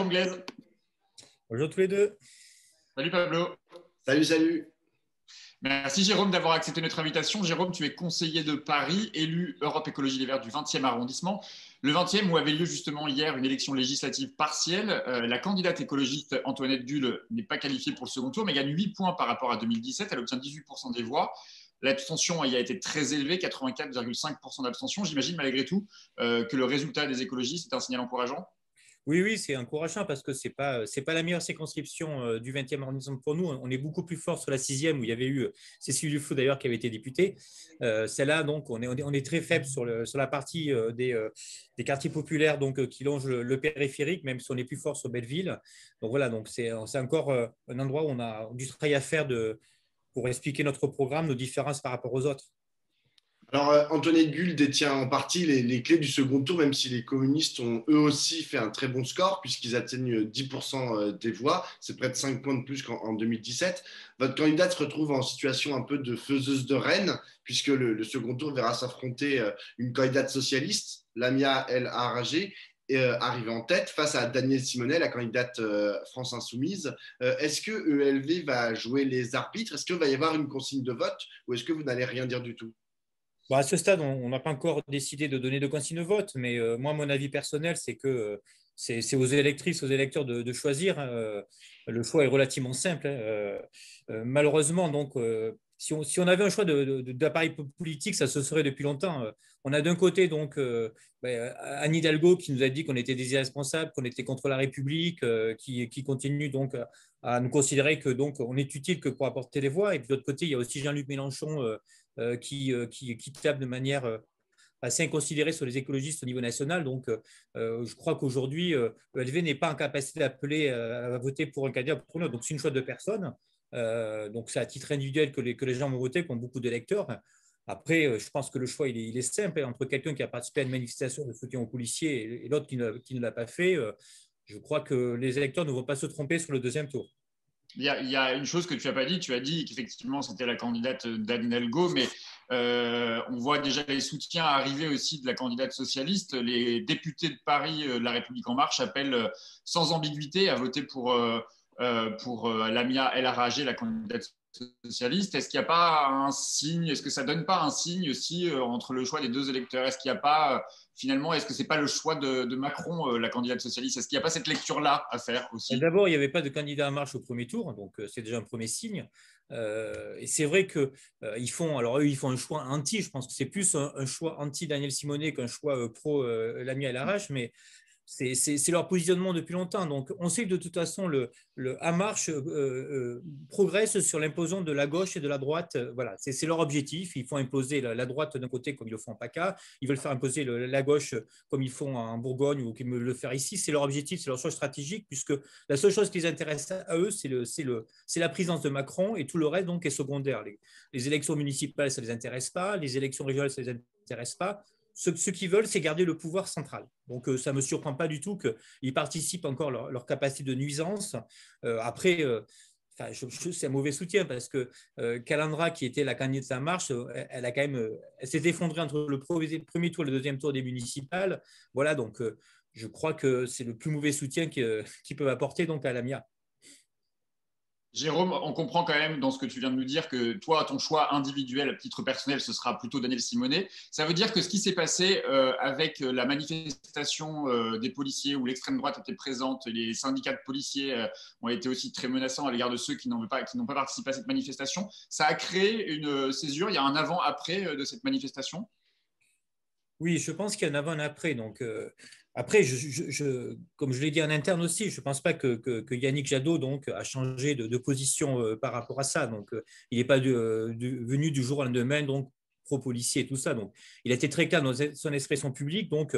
Anglaise. Bonjour tous les deux. Salut Pablo. Salut, salut. Merci Jérôme d'avoir accepté notre invitation. Jérôme, tu es conseiller de Paris, élu Europe Écologie Les Verts du 20e arrondissement. Le 20e où avait lieu justement hier une élection législative partielle. La candidate écologiste Antoinette Guhl n'est pas qualifiée pour le second tour, mais gagne 8 points par rapport à 2017. Elle obtient 18% des voix. L'abstention y a été très élevée, 84,5% d'abstention. J'imagine malgré tout que le résultat des écologistes est un signal encourageant. Oui, c'est encourageant parce que ce n'est pas la meilleure circonscription du 20e arrondissement pour nous. On est beaucoup plus fort sur la 6e où il y avait eu Cécile Duflot d'ailleurs qui avait été députée. Celle-là, donc, on est très faible sur la partie des quartiers populaires donc, qui longent le périphérique, même si on est plus fort sur Belleville. Donc voilà, donc c'est encore un endroit où on a du travail à faire pour expliquer notre programme, nos différences par rapport aux autres. Alors, Antoinette Guhl détient en partie les clés du second tour, même si les communistes ont eux aussi fait un très bon score, puisqu'ils atteignent 10% des voix. C'est près de 5 points de plus qu'en 2017. Votre candidate se retrouve en situation un peu de faiseuse de reine, puisque le second tour verra s'affronter une candidate socialiste, Lamia El Harajé, arrivée en tête face à Danielle Simonet, la candidate France Insoumise. Est-ce que ELV va jouer les arbitres? Est-ce qu'il va y avoir une consigne de vote ou est-ce que vous n'allez rien dire du tout? Bon, à ce stade, on n'a pas encore décidé de donner de consigne de vote, mais moi, mon avis personnel, c'est que c'est aux électrices, aux électeurs de choisir. Le choix est relativement simple. Malheureusement, donc, si on avait un choix d'appareil politique, ça se serait depuis longtemps. On a d'un côté donc Anne Hidalgo qui nous a dit qu'on était des irresponsables, qu'on était contre la République, qui continue donc à nous considérer que donc on est utile que pour apporter les voix. Et puis de l'autre côté, il y a aussi Jean-Luc Mélenchon qui tape de manière assez inconsidérée sur les écologistes au niveau national. Donc, je crois qu'aujourd'hui, ELV n'est pas en capacité d'appeler à voter pour un candidat ou pour un autre. Donc, c'est une choix de personne. Donc, c'est à titre individuel que les gens vont voter, comme beaucoup d'électeurs. Après, je pense que le choix, il est simple. Entre quelqu'un qui a participé à une manifestation de soutien aux policiers et l'autre qui ne l'a pas fait, je crois que les électeurs ne vont pas se tromper sur le deuxième tour. Il y a une chose que tu n'as pas dit. Tu as dit qu'effectivement, c'était la candidate d'Anne Hidalgo, mais on voit déjà les soutiens arriver aussi de la candidate socialiste. Les députés de Paris, de La République En Marche, appellent sans ambiguïté à voter pour Lamia El Harajé, la candidate socialiste. Est-ce qu'il n'y a pas un signe, est-ce que ça ne donne pas un signe aussi entre le choix des deux électeurs? Est-ce qu'il n'y a pas, finalement, est-ce que ce n'est pas le choix de Macron, la candidate socialiste? Est-ce qu'il n'y a pas cette lecture-là à faire aussi? D'abord, il n'y avait pas de candidat en marche au premier tour, donc c'est déjà un premier signe. Et c'est vrai qu'eux, ils font un choix anti. Je pense que c'est plus un choix anti-Danielle Simonet qu'un choix pro-Lamia El Harajé, mais c'est leur positionnement depuis longtemps. Donc, on sait que de toute façon, le En Marche progresse sur l'imposition de la gauche et de la droite. Voilà, c'est leur objectif. Ils font imposer la droite d'un côté comme ils le font en PACA. Ils veulent faire imposer la gauche comme ils font en Bourgogne ou qu'ils veulent le faire ici. C'est leur objectif, c'est leur choix stratégique, puisque la seule chose qui les intéresse à eux, c'est la présidence de Macron, et tout le reste donc est secondaire. Les élections municipales, ça ne les intéresse pas. Les élections régionales, ça ne les intéresse pas. Ce qu'ils veulent, c'est garder le pouvoir central. Donc, ça ne me surprend pas du tout qu'ils participent encore leur capacité de nuisance. Après, c'est un mauvais soutien parce que Calandra, qui était la candidate de la marche, elle s'est effondrée entre le premier tour et le deuxième tour des municipales. Voilà, donc je crois que c'est le plus mauvais soutien qu'ils peuvent apporter donc à Lamia. Jérôme, on comprend quand même dans ce que tu viens de nous dire que toi, ton choix individuel, à titre personnel, ce sera plutôt Danielle Simonet. Ça veut dire que ce qui s'est passé avec la manifestation des policiers où l'extrême droite était présente, les syndicats de policiers ont été aussi très menaçants à l'égard de ceux qui n'ont pas participé à cette manifestation, ça a créé une césure. Il y a un avant-après de cette manifestation? Oui, je pense qu'il y a un avant et un après. Donc, après, comme je l'ai dit en interne aussi, je ne pense pas que Yannick Jadot donc, a changé de position par rapport à ça. Donc, il n'est pas venu du jour au lendemain, donc pro-policier et tout ça. Donc, il a été très clair dans son expression publique. Donc,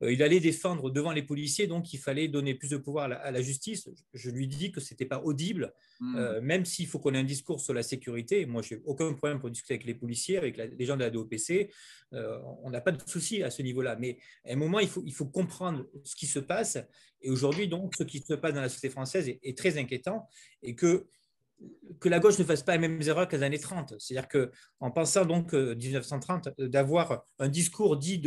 il allait défendre devant les policiers, donc il fallait donner plus de pouvoir à la justice. Je lui dis que ce n'était pas audible, même s'il faut qu'on ait un discours sur la sécurité. Moi, je n'ai aucun problème pour discuter avec les policiers, avec les gens de la DOPC. On n'a pas de souci à ce niveau-là. Mais à un moment, il faut comprendre ce qui se passe. Et aujourd'hui, donc, ce qui se passe dans la société française est très inquiétant, et que la gauche ne fasse pas les mêmes erreurs qu'aux années 30. C'est-à-dire qu'en pensant donc 1930, d'avoir un discours dit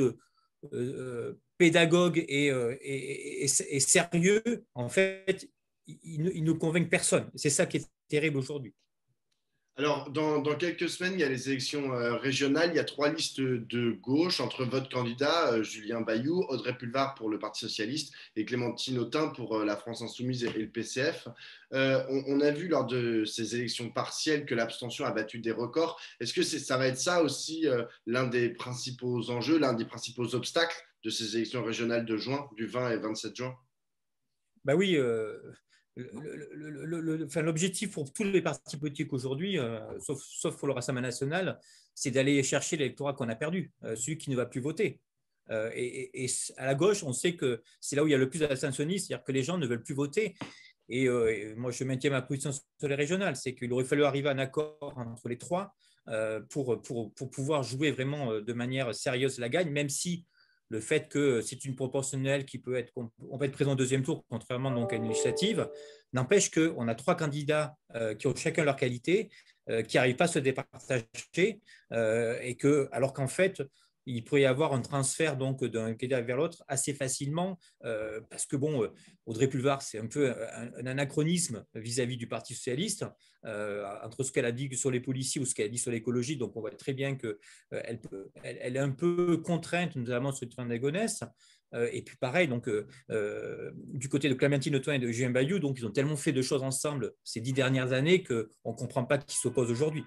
pédagogue et sérieux, en fait, il ne convainc personne. C'est ça qui est terrible aujourd'hui. Alors, dans quelques semaines, il y a les élections régionales. Il y a 3 listes de gauche entre votre candidat, Julien Bayou, Audrey Pulvar pour le Parti socialiste et Clémentine Autain pour la France insoumise et le PCF. On a vu lors de ces élections partielles que l'abstention a battu des records. Est-ce que ça va être ça aussi l'un des principaux enjeux, l'un des principaux obstacles de ces élections régionales de juin, du 20 et 27 juin? Ben oui, l'objectif pour tous les partis politiques aujourd'hui, sauf pour le Rassemblement national, c'est d'aller chercher l'électorat qu'on a perdu, celui qui ne va plus voter. Et à la gauche, on sait que c'est là où il y a le plus d'abstentionnisme, c'est-à-dire que les gens ne veulent plus voter. Et moi, je maintiens ma position sur les régionales, c'est qu'il aurait fallu arriver à un accord entre les trois pour pouvoir jouer vraiment de manière sérieuse la gagne, même si le fait que c'est une proportionnelle on peut être présent au deuxième tour, contrairement donc à une législative, n'empêche qu'on a 3 candidats qui ont chacun leur qualité, qui n'arrivent pas à se départager, alors qu'en fait, il pourrait y avoir un transfert donc d'un candidat vers l'autre assez facilement, parce que bon, Audrey Pulvar, c'est un peu un anachronisme vis-à-vis du Parti socialiste, entre ce qu'elle a dit sur les policiers ou ce qu'elle a dit sur l'écologie. Donc on voit très bien qu'elle elle est un peu contrainte, notamment sur le terrain d'Agonès. Et puis pareil, donc, du côté de Clémentine Autain et de Julien Bayou, donc ils ont tellement fait de choses ensemble ces 10 dernières années qu'on ne comprend pas qui s'oppose aujourd'hui.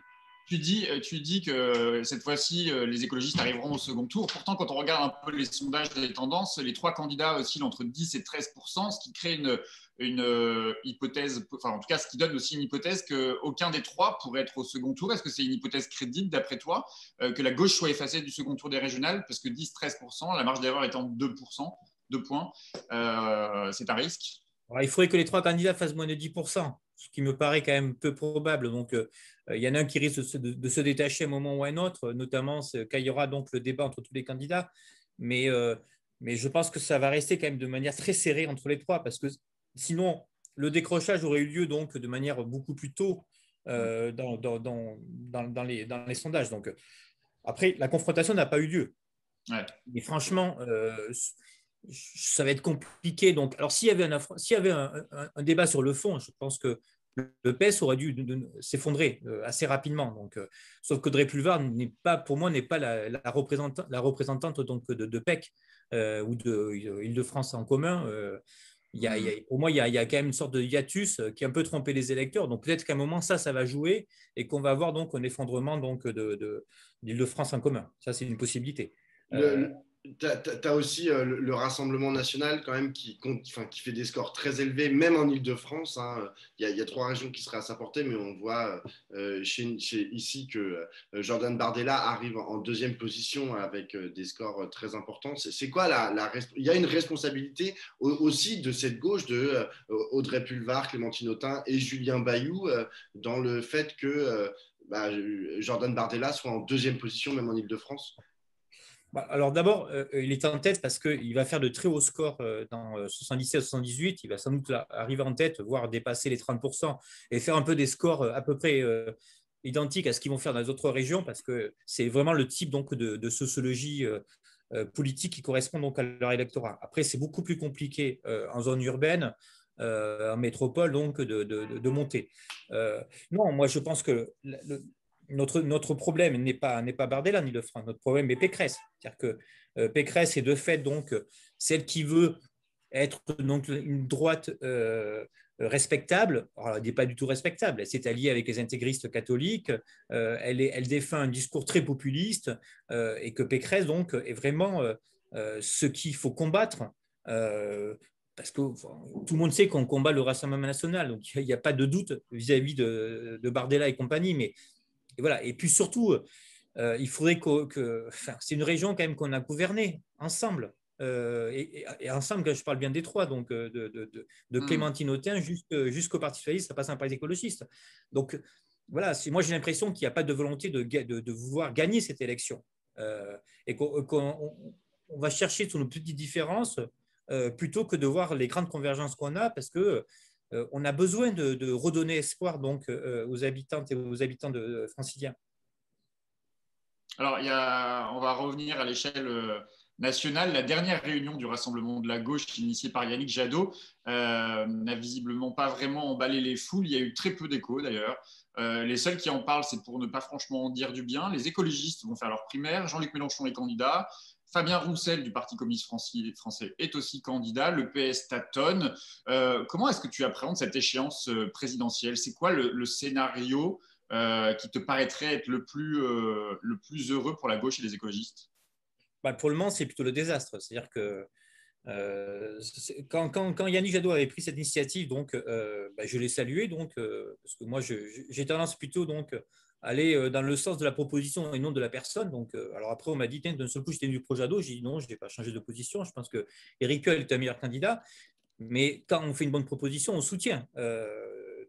Tu dis que cette fois-ci, les écologistes arriveront au second tour. Pourtant, quand on regarde un peu les sondages et les tendances, les 3 candidats oscillent entre 10 et 13%, ce qui crée une hypothèse, enfin en tout cas, ce qui donne aussi une hypothèse qu'aucun des 3 pourrait être au second tour. Est-ce que c'est une hypothèse crédible d'après toi, que la gauche soit effacée du second tour des régionales? Parce que 10-13%, la marge d'erreur étant 2%, 2 points, c'est un risque. Alors, il faudrait que les 3 candidats fassent moins de 10%, ce qui me paraît quand même peu probable. Donc, il y en a un qui risque de se détacher à un moment ou à un autre, notamment quand il y aura donc le débat entre tous les candidats. Mais je pense que ça va rester quand même de manière très serrée entre les 3, parce que sinon, le décrochage aurait eu lieu donc de manière beaucoup plus tôt dans les sondages. Donc, après, la confrontation n'a pas eu lieu. Ouais. Mais franchement, ça va être compliqué. Donc, alors, s'il y avait un débat sur le fond, je pense que le PS aurait dû s'effondrer assez rapidement. Donc, sauf qu'Audrey Pulvar pour moi, n'est pas la représentante donc, de PEC ou de Île-de-France en commun. Pour moi, il y a quand même une sorte de hiatus qui a un peu trompé les électeurs. Donc, peut-être qu'à un moment, ça va jouer et qu'on va avoir donc un effondrement donc, de l'Île-de-France en commun. Ça, c'est une possibilité. Tu as aussi le Rassemblement national quand même qui fait des scores très élevés, même en Île-de-France. Hein. Il y a 3 régions qui seraient à sa portée, mais on voit ici que Jordan Bardella arrive en deuxième position avec des scores très importants. C'est quoi il y a une responsabilité aussi de cette gauche de Audrey Pulvar, Clémentine Autain et Julien Bayou dans le fait que Jordan Bardella soit en deuxième position, même en Île-de-France? Alors d'abord, il est en tête parce qu'il va faire de très hauts scores dans 77-78. Il va sans doute arriver en tête, voire dépasser les 30% et faire un peu des scores à peu près identiques à ce qu'ils vont faire dans les autres régions, parce que c'est vraiment le type donc, de sociologie politique qui correspond donc à leur électorat. Après, c'est beaucoup plus compliqué en zone urbaine, en métropole, donc de monter. Non, moi je pense que notre problème n'est pas Bardella ni Lefranc, notre problème est Pécresse. C'est-à-dire que Pécresse est de fait donc celle qui veut être donc une droite respectable. Alors, elle n'est pas du tout respectable. Elle s'est alliée avec les intégristes catholiques. Elle défend un discours très populiste et que Pécresse donc est vraiment ce qu'il faut combattre. Parce que tout le monde sait qu'on combat le Rassemblement national, donc il n'y a pas de doute vis-à-vis de Bardella et compagnie, mais et voilà. Et puis surtout, il faudrait c'est une région quand même qu'on a gouvernée ensemble. Et ensemble, quand je parle bien des 3, donc de Clémentine Autain jusqu'au Parti socialiste, ça passe par les écologistes. Donc voilà, moi j'ai l'impression qu'il n'y a pas de volonté de vouloir gagner cette élection. Et qu'on va chercher sur nos petites différences plutôt que de voir les grandes convergences qu'on a, parce que on a besoin de redonner espoir donc, aux habitantes et aux habitants franciliens. Alors, on va revenir à l'échelle nationale. La dernière réunion du Rassemblement de la gauche, initiée par Yannick Jadot, n'a visiblement pas vraiment emballé les foules. Il y a eu très peu d'échos d'ailleurs. Les seuls qui en parlent, c'est pour ne pas franchement en dire du bien. Les écologistes vont faire leur primaire. Jean-Luc Mélenchon est candidat. Fabien Roussel du Parti communiste français est aussi candidat. Le PS tâtonne. Comment est-ce que tu appréhendes cette échéance présidentielle? C'est quoi le scénario qui te paraîtrait être le plus heureux pour la gauche et les écologistes? Pour le moment, c'est plutôt le désastre. C'est-à-dire que quand Yannick Jadot avait pris cette initiative, donc, je l'ai salué, donc, parce que moi, j'ai tendance plutôt donc, à aller dans le sens de la proposition et non de la personne. Donc, alors après, on m'a dit, d'un seul coup, j'étais du projet Jadot. J'ai dit non, je n'ai pas changé de position. Je pense que Éric Piolle est un meilleur candidat. Mais quand on fait une bonne proposition, on soutient.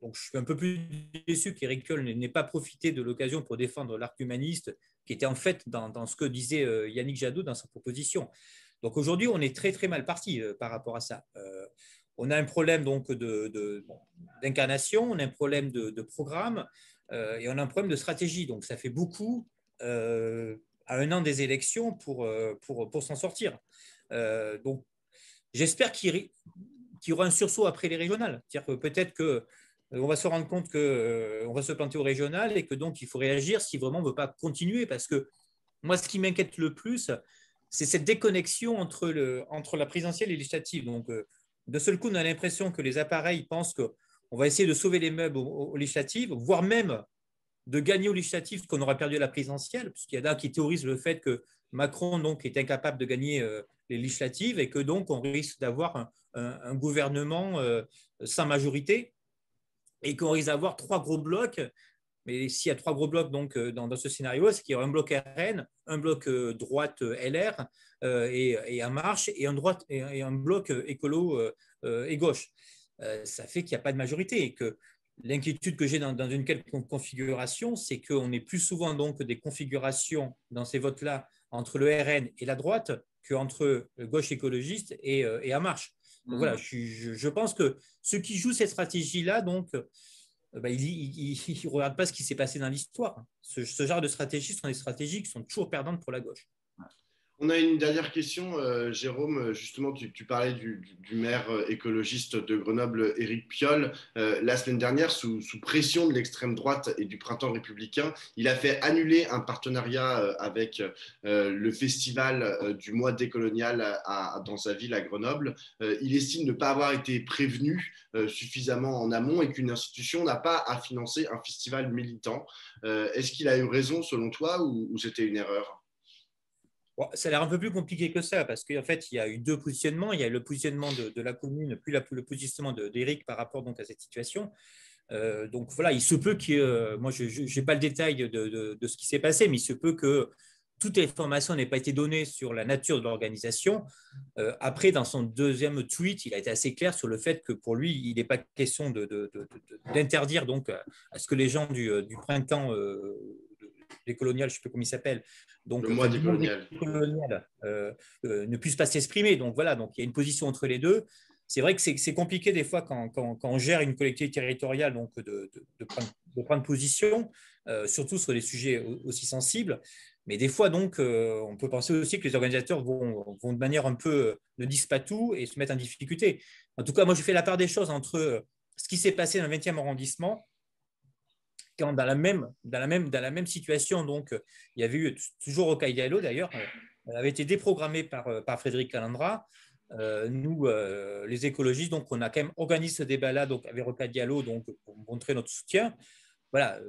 Donc, je suis un peu plus déçu qu'Éric Piolle n'ait pas profité de l'occasion pour défendre l'arc humaniste, qui était en fait dans ce que disait Yannick Jadot dans sa proposition. Donc aujourd'hui, on est très très mal parti par rapport à ça. On a un problème donc d'incarnation, on a un problème de programme et on a un problème de stratégie. Donc ça fait beaucoup à un an des élections pour s'en sortir. Donc j'espère qu'il y aura un sursaut après les régionales. C'est-à-dire que peut-être qu'on va se rendre compte qu'on va se planter au régional et que donc il faut réagir si vraiment on ne veut pas continuer. Parce que moi, ce qui m'inquiète le plus, c'est cette déconnexion entre la présidentielle et les législatives. Donc, de seul coup, on a l'impression que les appareils pensent qu'on va essayer de sauver les meubles aux législatives, voire même de gagner aux législatives ce qu'on aura perdu à la présidentielle, puisqu'il y en a qui théorisent le fait que Macron donc, est incapable de gagner les législatives et que donc on risque d'avoir un gouvernement sans majorité et qu'on risque d'avoir trois gros blocs. Mais s'il y a trois gros blocs donc, dans ce scénario, c'est qu'il y aura un bloc RN, un bloc droite LR et En Marche, et un bloc écolo et gauche. Ça fait qu'il n'y a pas de majorité et que l'inquiétude que j'ai dans une quelconque configuration, c'est qu'on est plus souvent donc des configurations dans ces votes-là entre le RN et la droite qu'entre gauche écologiste et En Marche. Donc voilà, je pense que ceux qui jouent cette stratégie-là, donc, ils ne regardent pas ce qui s'est passé dans l'histoire. Ce genre de stratégies sont des stratégies qui sont toujours perdantes pour la gauche. On a une dernière question, Jérôme. Justement, tu parlais du maire écologiste de Grenoble, Éric Piolle. La semaine dernière, sous pression de l'extrême droite et du printemps républicain, il a fait annuler un partenariat avec le festival du mois décolonial dans sa ville à Grenoble. Il estime ne pas avoir été prévenu suffisamment en amont et qu'une institution n'a pas à financer un festival militant. Est-ce qu'il a eu raison selon toi ou c'était une erreur? Bon, ça a l'air un peu plus compliqué que ça, parce qu'en fait, il y a eu deux positionnements. Il y a le positionnement de la commune, puis le positionnement d'Éric par rapport donc, à cette situation. Donc voilà, il se peut moi je n'ai pas le détail de ce qui s'est passé, mais il se peut que toute information n'ait pas été donnée sur la nature de l'organisation. Après, dans son deuxième tweet, il a été assez clair sur le fait que pour lui, il n'est pas question d'interdire donc à ce que les gens du printemps décolonial, je ne sais plus comment il s'appelle, donc le mois décolonial, ne puissent pas s'exprimer. Donc voilà, donc il y a une position entre les deux. C'est vrai que c'est compliqué des fois quand on gère une collectivité territoriale donc de prendre position, surtout sur des sujets aussi sensibles. Mais des fois, donc, on peut penser aussi que les organisateurs vont de manière un peu ne disent pas tout et se mettre en difficulté. En tout cas, moi, je fais la part des choses entre ce qui s'est passé dans le 20e arrondissement, quand dans la même situation, donc, il y avait eu toujours Rocaille Diallo, d'ailleurs, avait été déprogrammé par Frédéric Calandra. Nous, les écologistes, donc, on a quand même organisé ce débat-là donc, avec Rocaille Diallo donc, pour montrer notre soutien. Voilà,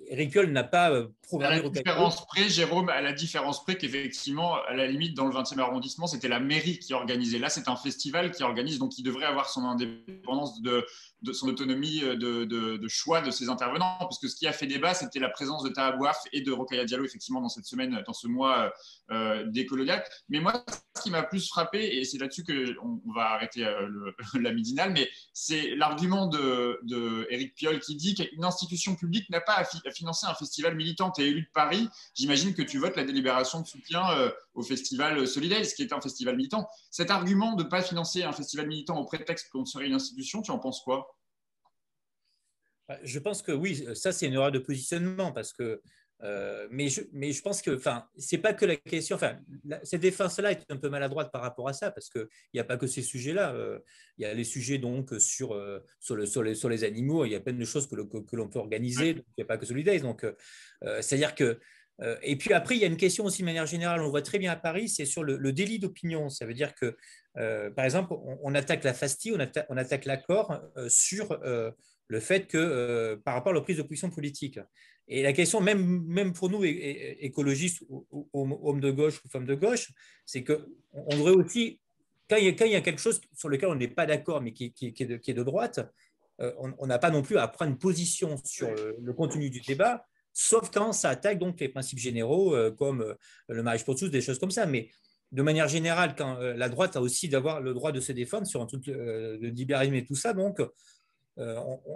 Éric Piolle n'a pas programmé Rocaille Diallo. Jérôme, à la différence près qu'effectivement, à la limite, dans le 20e arrondissement, c'était la mairie qui organisait. Là, c'est un festival qui organise, donc qui devrait avoir son indépendance de son autonomie de choix de ses intervenants, parce que ce qui a fait débat, c'était la présence de Taha Bouaf et de Rocaille Diallo, effectivement, dans cette semaine, dans ce mois décolonial. Mais moi, ce qui m'a plus frappé, et c'est là-dessus qu'on va arrêter la midinale, mais c'est l'argument de Éric Piolle qui dit qu'une institution publique n'a pas à financer un festival militant. Tu es élu de Paris, j'imagine que tu votes la délibération de soutien au festival Solidaire, ce qui est un festival militant. Cet argument de ne pas financer un festival militant au prétexte qu'on serait une institution, tu en penses quoi? Je pense que oui, ça c'est une erreur de positionnement parce que Mais je pense que, c'est pas que la question. Cette défense-là est un peu maladroite par rapport à ça, parce qu'il n'y a pas que ces sujets-là. Il y a les sujets donc sur les animaux. Il y a plein de choses que l'on peut organiser. Donc, il n'y a pas que Solidays. Donc, c'est-à-dire que. Et puis après, il y a une question aussi de manière générale. On voit très bien à Paris, c'est sur le délit d'opinion. Ça veut dire que, par exemple, on attaque la FASTI, on attaque l'accord sur le fait que par rapport à la prise de position politique. Et la question, même pour nous, écologistes, hommes de gauche ou femmes de gauche, c'est qu'on devrait aussi, quand il y a quelque chose sur lequel on n'est pas d'accord, mais qui est de droite, on n'a pas non plus à prendre une position sur le contenu du débat, sauf quand ça attaque donc les principes généraux, comme le mariage pour tous, des choses comme ça. Mais de manière générale, quand la droite a aussi d'avoir le droit de se défendre sur un truc de libéralisme et tout ça, donc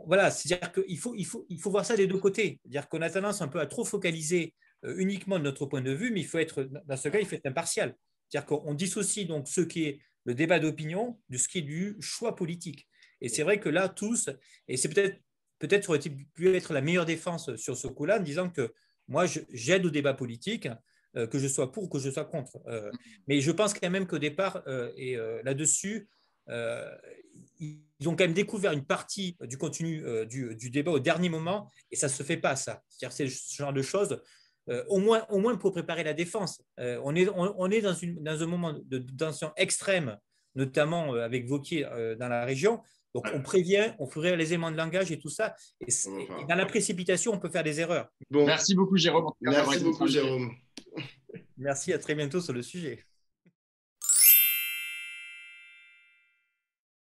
voilà, c'est-à-dire qu'il faut voir ça des deux côtés. C'est-à-dire qu'on a tendance un peu à trop focaliser uniquement de notre point de vue, mais dans ce cas, il faut être impartial. C'est-à-dire qu'on dissocie donc ce qui est le débat d'opinion de ce qui est du choix politique. Et c'est vrai que là, tous, et c'est peut-être aurait-il pu être la meilleure défense sur ce coup-là, en disant que moi, j'aide au débat politique, que je sois pour ou que je sois contre. Mais je pense quand même qu'au départ, là-dessus, ils ont quand même découvert une partie du contenu du débat au dernier moment, et ça ne se fait pas, ça. C'est-à-dire c'est ce genre de choses, au moins pour préparer la défense. On est dans un moment de tension extrême, notamment avec Wauquiez dans la région. Donc, on prévient les éléments de langage et tout ça. Et dans la précipitation, on peut faire des erreurs. Bon. Merci beaucoup, Jérôme. Merci beaucoup, Jérôme. Merci, à très bientôt sur le sujet.